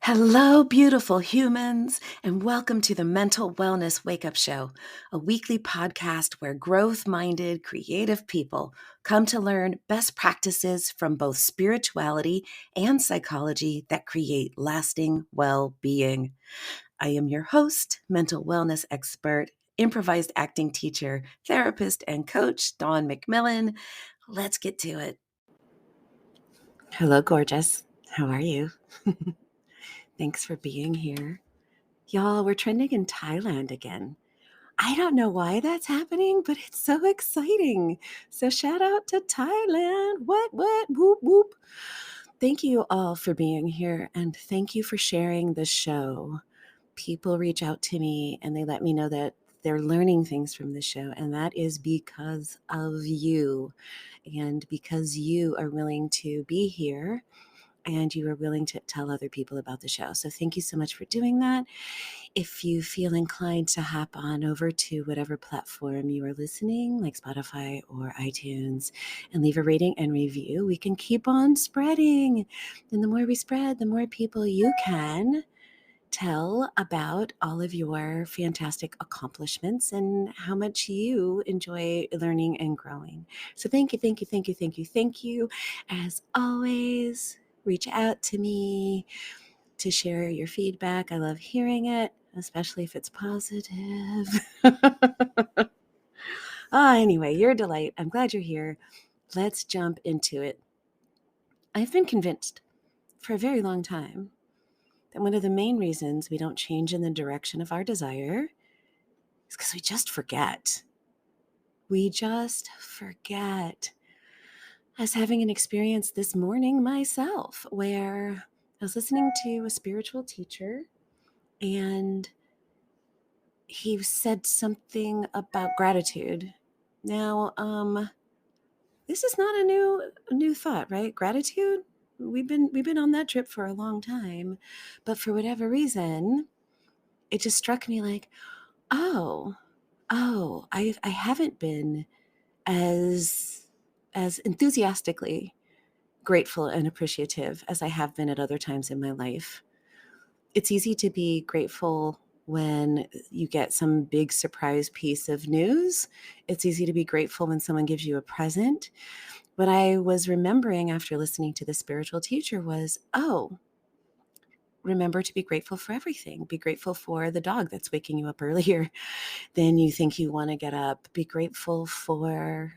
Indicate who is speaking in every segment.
Speaker 1: Hello, beautiful humans, and welcome to the Mental Wellness Wake Up Show, a weekly podcast where growth minded, creative people come to learn best practices from both spirituality and psychology that create lasting well being. I am your host, mental wellness expert, improvised acting teacher, therapist, and coach, Dawn McMillan. Let's get to it. Hello, gorgeous. How are you? Thanks for being here. Y'all, we're trending in Thailand again. I don't know why that's happening, but it's so exciting. So shout out to Thailand. What, whoop, whoop. Thank you all for being here and thank you for sharing the show. People reach out to me and they let me know that they're learning things from the show, and that is because of you and because you are willing to be here and you are willing to tell other people about the show. So thank you so much for doing that. If you feel inclined to hop on over to whatever platform you are listening, like Spotify or iTunes, and leave a rating and review, we can keep on spreading. And the more we spread, the more people you can tell about all of your fantastic accomplishments and how much you enjoy learning and growing. So thank you, thank you, thank you, thank you, thank you. As always, reach out to me to share your feedback. I love hearing it, especially if it's positive. Anyway, you're a delight. I'm glad you're here. Let's jump into it. I've been convinced for a very long time that one of the main reasons we don't change in the direction of our desire is because we just forget. We just forget. I was having an experience this morning myself where I was listening to a spiritual teacher and he said something about gratitude. Now, this is not a new thought, right? Gratitude. We've been on that trip for a long time, but for whatever reason, it just struck me like, oh, I haven't been as enthusiastically grateful and appreciative as I have been at other times in my life. It's easy to be grateful when you get some big surprise piece of news. It's easy to be grateful when someone gives you a present. What I was remembering after listening to the spiritual teacher was, remember to be grateful for everything. Be grateful for the dog that's waking you up earlier than you think you want to get up. Be grateful for,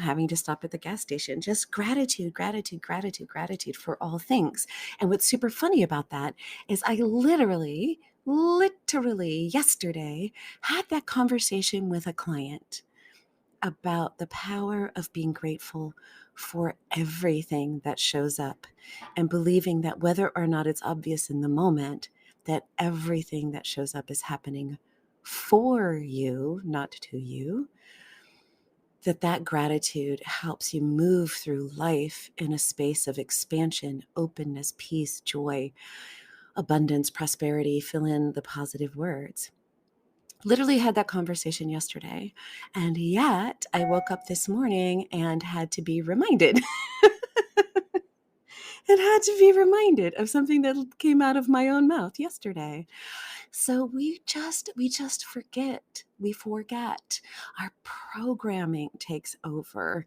Speaker 1: having to stop at the gas station. Just gratitude, gratitude, gratitude, gratitude for all things. And what's super funny about that is I literally yesterday had that conversation with a client about the power of being grateful for everything that shows up and believing that whether or not it's obvious in the moment, that everything that shows up is happening for you, not to you, that gratitude helps you move through life in a space of expansion, openness, peace, joy, abundance, prosperity, fill in the positive words. Literally had that conversation yesterday, and yet I woke up this morning and had to be reminded. It had to be reminded of something that came out of my own mouth yesterday. So we just forget. We forget. Our programming takes over.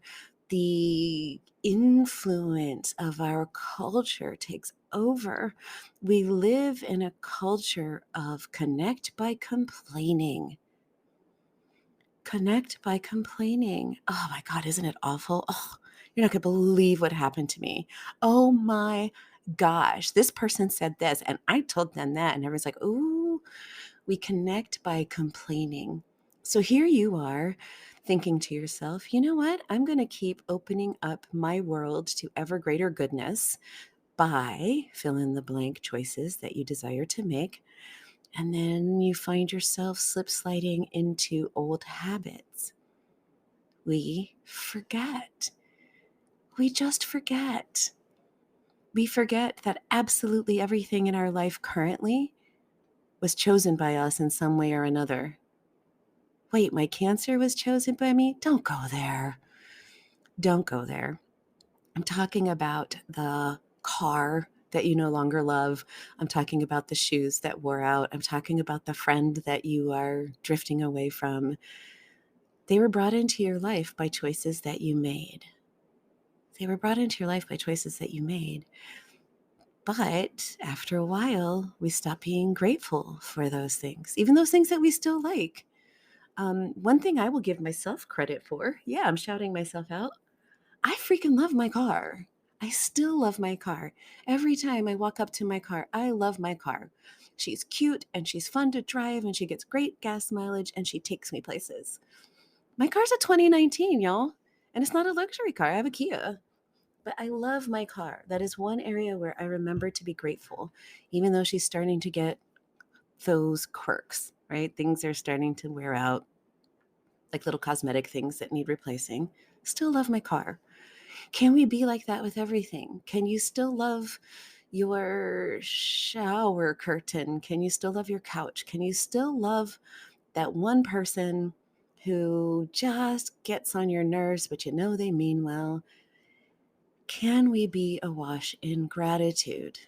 Speaker 1: The influence of our culture takes over. We live in a culture of connect by complaining. Connect by complaining. Oh my God, isn't it awful? Oh, you're not going to believe what happened to me. Oh my gosh, this person said this and I told them that. And everyone's like, ooh, we connect by complaining. So here you are thinking to yourself, you know what? I'm going to keep opening up my world to ever greater goodness by fill in the blank choices that you desire to make. And then you find yourself slip sliding into old habits. We forget. We just forget. We forget that absolutely everything in our life currently was chosen by us in some way or another. Wait, my cancer was chosen by me? Don't go there. Don't go there. I'm talking about the car that you no longer love. I'm talking about the shoes that wore out. I'm talking about the friend that you are drifting away from. They were brought into your life by choices that you made. They were brought into your life by choices that you made. But after a while, we stop being grateful for those things, even those things that we still like. One thing I will give myself credit for, yeah, I'm shouting myself out. I freaking love my car. I still love my car. Every time I walk up to my car, I love my car. She's cute and she's fun to drive and she gets great gas mileage and she takes me places. My car's a 2019, y'all, and it's not a luxury car. I have a Kia. But I love my car. That is one area where I remember to be grateful, even though she's starting to get those quirks, right? Things are starting to wear out, like little cosmetic things that need replacing. Still love my car. Can we be like that with everything? Can you still love your shower curtain? Can you still love your couch? Can you still love that one person who just gets on your nerves, but you know they mean well? Can we be awash in gratitude?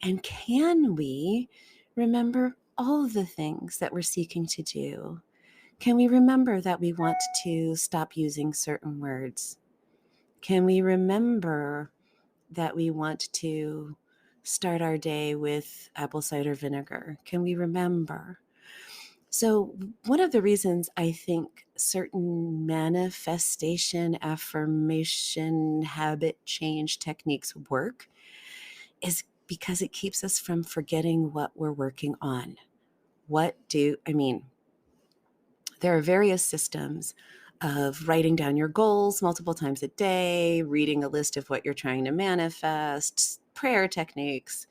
Speaker 1: And can we remember all the things that we're seeking to do? Can we remember that we want to stop using certain words? Can we remember that we want to start our day with apple cider vinegar? Can we remember? So, one of the reasons I think certain manifestation, affirmation, habit change techniques work is because it keeps us from forgetting what we're working on. There are various systems of writing down your goals multiple times a day, reading a list of what you're trying to manifest, prayer techniques.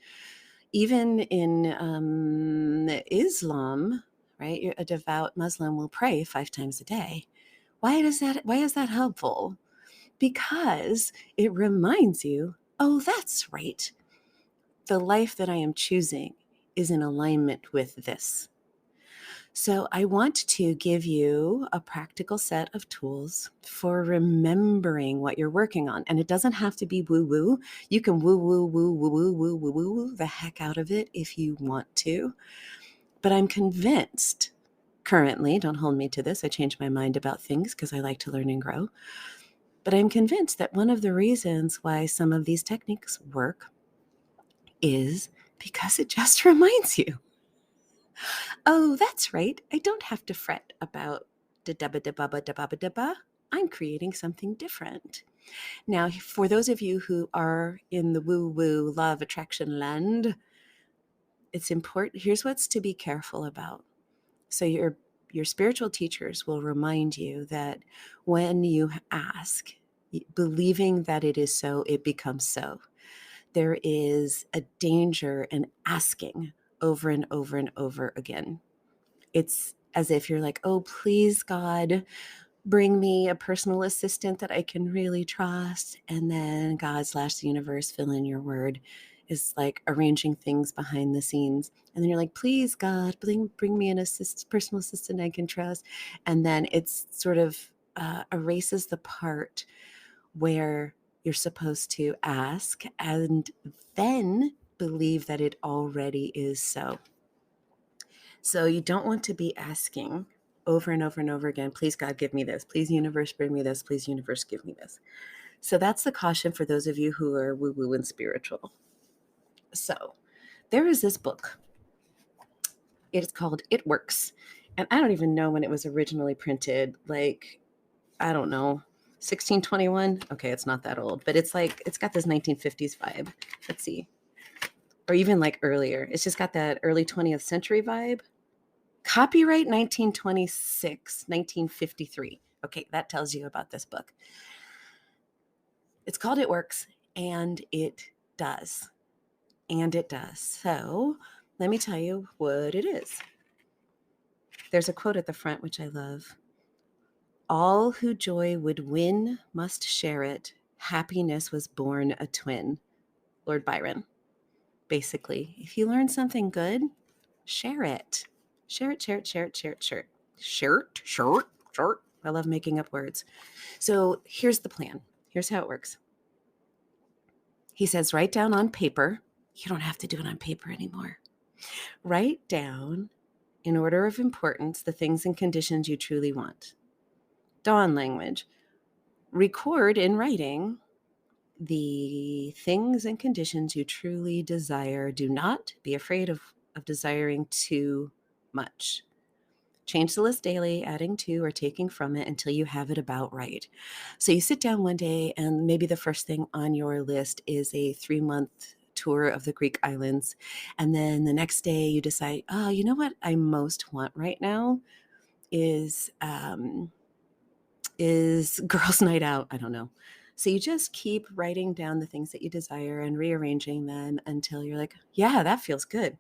Speaker 1: Even in Islam, right? A devout Muslim will pray 5 times a day. Why is that helpful? Because it reminds you, oh, that's right. The life that I am choosing is in alignment with this. So I want to give you a practical set of tools for remembering what you're working on. And it doesn't have to be woo-woo. You can woo-woo-woo-woo-woo-woo-woo the heck out of it if you want to. But I'm convinced currently, don't hold me to this, I change my mind about things because I like to learn and grow. But I'm convinced that one of the reasons why some of these techniques work is because it just reminds you. Oh, that's right. I don't have to fret about da-da-ba-da-ba-ba-da-ba-ba-da-ba. I'm creating something different. Now, for those of you who are in the woo-woo law of attraction land, it's important. Here's what's to be careful about. So your spiritual teachers will remind you that when you ask, believing that it is so, it becomes so. There is a danger in asking over and over and over again. It's as if you're like, oh, please, God, bring me a personal assistant that I can really trust. And then God/the universe, fill in your word, is like arranging things behind the scenes. And then you're like, please, God, bring me an personal assistant I can trust. And then it's sort of erases the part where you're supposed to ask and then believe that it already is so. So you don't want to be asking over and over and over again, please God, give me this. Please universe, bring me this. Please universe, give me this. So that's the caution for those of you who are woo-woo and spiritual. So there is this book. It is called It Works. And I don't even know when it was originally printed. Like, I don't know, 1621. Okay, it's not that old, but it's got this 1950s vibe. Let's see. Or even like earlier. It's just got that early 20th century vibe. Copyright 1926, 1953. Okay, that tells you about this book. It's called It Works, and it does. And it does. So let me tell you what it is. There's a quote at the front, which I love. All who joy would win must share it. Happiness was born a twin. Lord Byron. Basically, if you learn something good, share it. Share it, share it, share it, share it, share it. Share it. I love making up words. So here's the plan. Here's how it works. He says, write down on paper. You don't have to do it on paper anymore. Write down, in order of importance, the things and conditions you truly want. Dawn language. Record in writing the things and conditions you truly desire. Do not be afraid of desiring too much. Change the list daily, adding to or taking from it until you have it about right. So you sit down one day and maybe the first thing on your list is a 3-month tour of the Greek islands. And then the next day you decide, oh, you know what I most want right now is girls' night out. I don't know. So you just keep writing down the things that you desire and rearranging them until you're like, yeah, that feels good.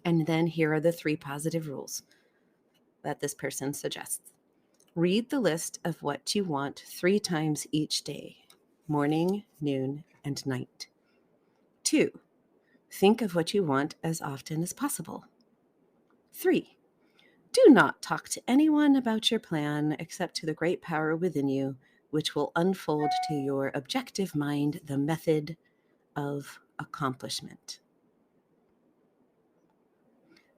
Speaker 1: And then here are the 3 positive rules that this person suggests. Read the list of what you want 3 times each day, morning, noon, and night. 2, think of what you want as often as possible. 3, do not talk to anyone about your plan except to the great power within you, which will unfold to your objective mind the method of accomplishment.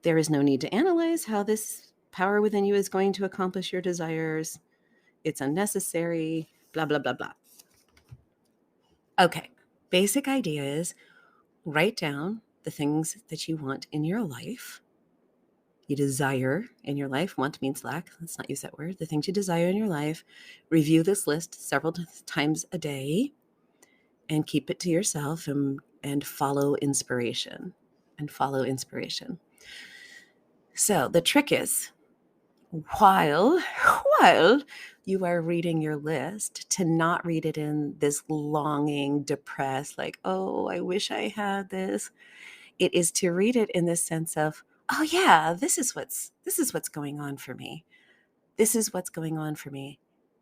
Speaker 1: There is no need to analyze how this power within you is going to accomplish your desires. It's unnecessary, blah, blah, blah, blah. Okay, basic idea is write down the things that you want in your life. You desire in your life. Want means lack. Let's not use that word. The things you desire in your life. Review this list several times a day and keep it to yourself and follow inspiration. So the trick is, while you are reading your list, to not read it in this longing, depressed, like, oh, I wish I had this. It is to read it in the sense of, oh yeah, this is what's going on for me. This is what's going on for me,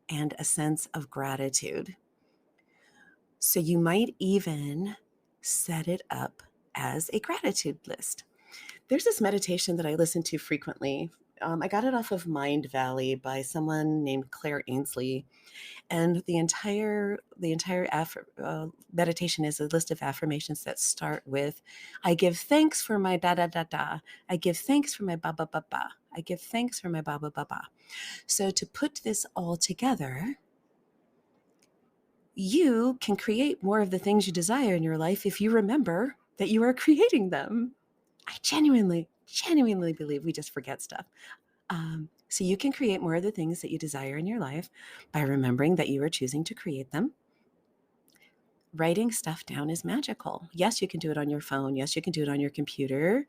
Speaker 1: and a sense of gratitude. So you might even set it up as a gratitude list. There's this meditation that I listen to frequently. I got it off of Mind Valley by someone named Claire Ainsley. And the entire meditation is a list of affirmations that start with, I give thanks for my da da da da. I give thanks for my ba ba ba ba. I give thanks for my ba ba ba ba. So to put this all together, you can create more of the things you desire in your life if you remember that you are creating them. I genuinely believe we just forget stuff. So you can create more of the things that you desire in your life by remembering that you are choosing to create them. Writing stuff down is magical. Yes, you can do it on your phone. Yes, you can do it on your computer.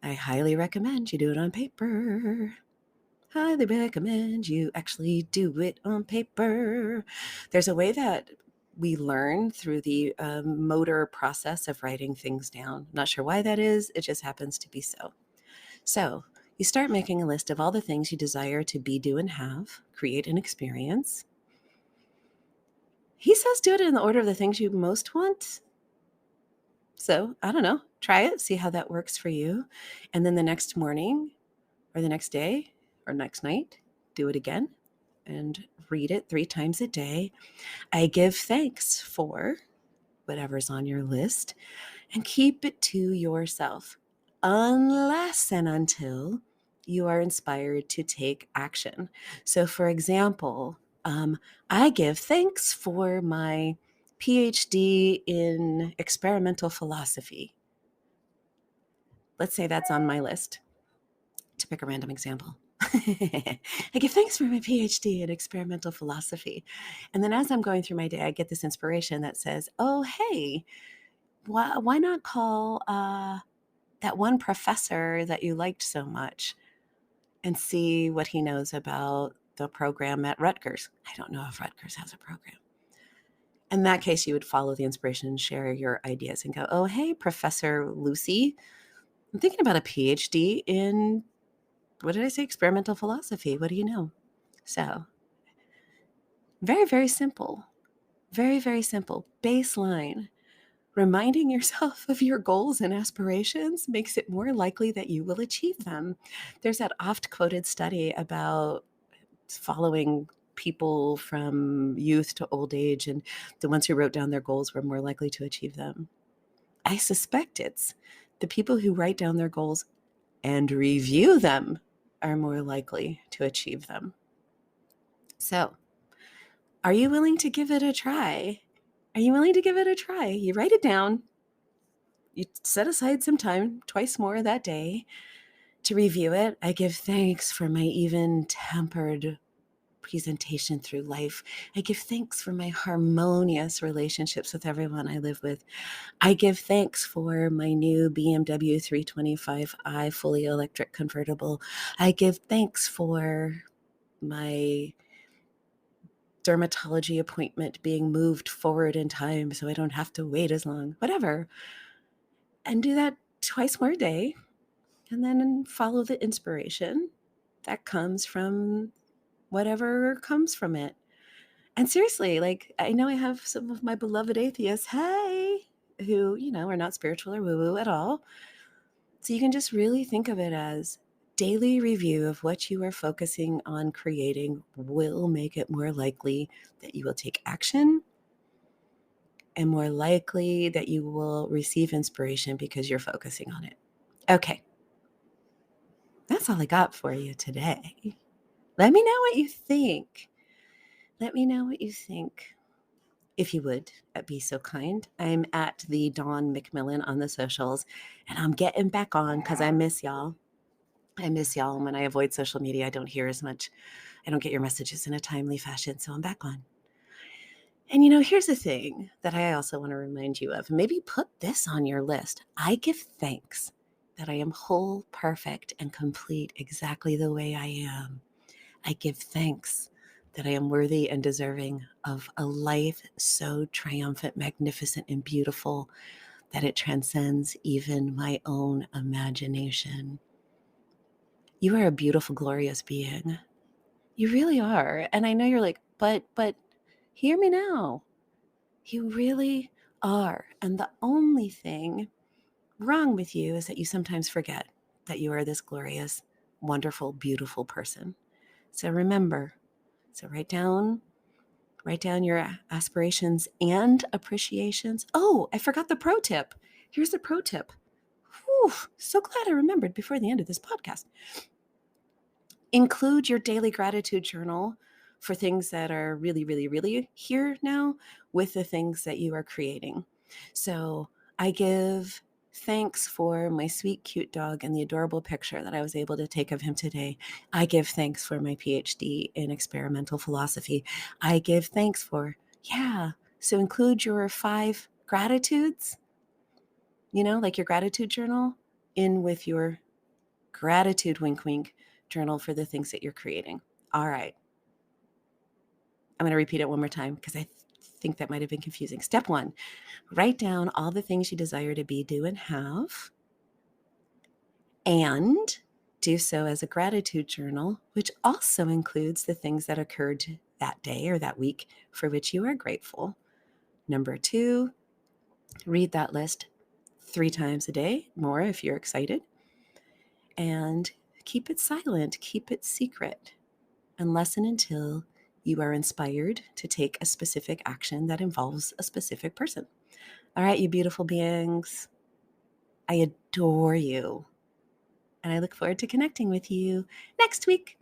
Speaker 1: I highly recommend you do it on paper. Highly recommend you actually do it on paper. There's a way that we learn through the motor process of writing things down. Not sure why that is. It just happens to be so. So you start making a list of all the things you desire to be, do, and have, create, and experience. He says do it in the order of the things you most want. So I don't know, try it, see how that works for you. And then the next morning or the next day or next night, do it again and read it 3 times a day. I give thanks for whatever's on your list and keep it to yourself unless and until you are inspired to take action. So for example, I give thanks for my PhD in experimental philosophy. Let's say that's on my list, to pick a random example. I give thanks for my PhD in experimental philosophy. And then as I'm going through my day, I get this inspiration that says, oh, hey, why not call that one professor that you liked so much and see what he knows about the program at Rutgers? I don't know if Rutgers has a program. In that case, you would follow the inspiration and share your ideas and go, oh, hey, Professor Lucy, I'm thinking about a PhD in, what did I say? Experimental philosophy. What do you know? So very, very simple. Very, very simple. Baseline. Reminding yourself of your goals and aspirations makes it more likely that you will achieve them. There's that oft quoted study about following people from youth to old age, and the ones who wrote down their goals were more likely to achieve them. I suspect it's the people who write down their goals and review them are more likely to achieve them. So, are you willing to give it a try? Are you willing to give it a try? You write it down. You set aside some time, twice more that day, to review it. I give thanks for my even-tempered presentation through life. I give thanks for my harmonious relationships with everyone I live with. I give thanks for my new BMW 325i fully electric convertible. I give thanks for my dermatology appointment being moved forward in time so I don't have to wait as long, whatever. And do that twice more a day, and then follow the inspiration that comes from whatever comes from it. And seriously, like, I know I have some of my beloved atheists, hey, who, are not spiritual or woo-woo at all. So you can just really think of it as daily review of what you are focusing on creating will make it more likely that you will take action, and more likely that you will receive inspiration because you're focusing on it. Okay. That's all I got for you today. Let me know what you think. Let me know what you think. If you would, be so kind. I'm at the Dawn McMillan on the socials, and I'm getting back on because I miss y'all. I miss y'all. When I avoid social media, I don't hear as much. I don't get your messages in a timely fashion, so I'm back on. And here's the thing that I also want to remind you of. Maybe put this on your list. I give thanks that I am whole, perfect, and complete exactly the way I am. I give thanks that I am worthy and deserving of a life so triumphant, magnificent, and beautiful that it transcends even my own imagination. You are a beautiful, glorious being. You really are. And I know you're like, but hear me now. You really are. And the only thing wrong with you is that you sometimes forget that you are this glorious, wonderful, beautiful person. So remember, write down your aspirations and appreciations. Oh, I forgot the pro tip. Here's the pro tip. Whew, so glad I remembered before the end of this podcast. Include your daily gratitude journal for things that are really, really, really here now with the things that you are creating. So I give thanks for my sweet, cute dog and the adorable picture that I was able to take of him today. I give thanks for my PhD in experimental philosophy. I give thanks for, so include your 5 gratitudes, like your gratitude journal, in with your gratitude, wink, wink, journal for the things that you're creating. All right. I'm going to repeat it one more time because I think that might have been confusing. Step 1, write down all the things you desire to be, do, and have, and do so as a gratitude journal, which also includes the things that occurred that day or that week for which you are grateful. Number 2, read that list 3 times a day, more if you're excited, and keep it silent, keep it secret, unless and until you are inspired to take a specific action that involves a specific person. All right, you beautiful beings, I adore you, and I look forward to connecting with you next week.